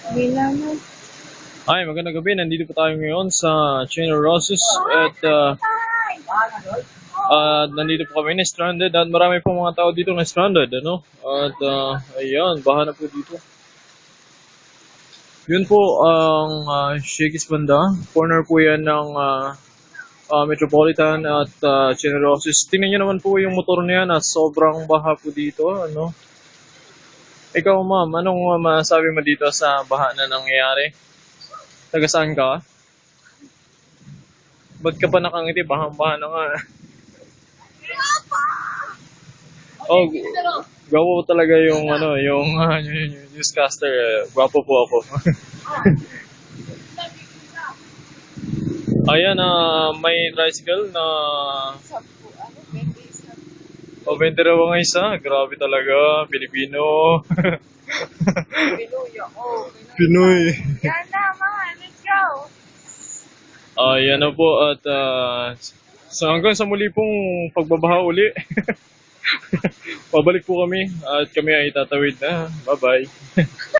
Hindi naman. Hi, magandang gabi. Nandito po tayo ngayon sa Chino Roses at nandito po kami na stranded at marami po mga tao dito na stranded, ano? At ayan, baha na po dito. Yun po ang Shakey's Banda. Corner po yan ng Metropolitan at Chino Roses. Tingnan nyo naman po yung motor niya na sobrang baha po dito, ano? Ikaw ma'am, anong masasabi mo dito sa baha na nangyayari? Taga saan ka? Ba't ka pa nakangiti? Bahang-baha na nga. Oh, gawo talaga yung ano, yung newscaster. Gwapo po ako. Ayan, may tricycle na Sampu, ano, 20 isa. o 20 raw ang isa. Grabe talaga, Pilipino. Pinoy ako. Pinoy. Yan na, mga. Let's go. Ayan na po at so hanggang sa muli pong pagbabaha uli. Pabalik po kami at kami ay tatawid na. Bye-bye.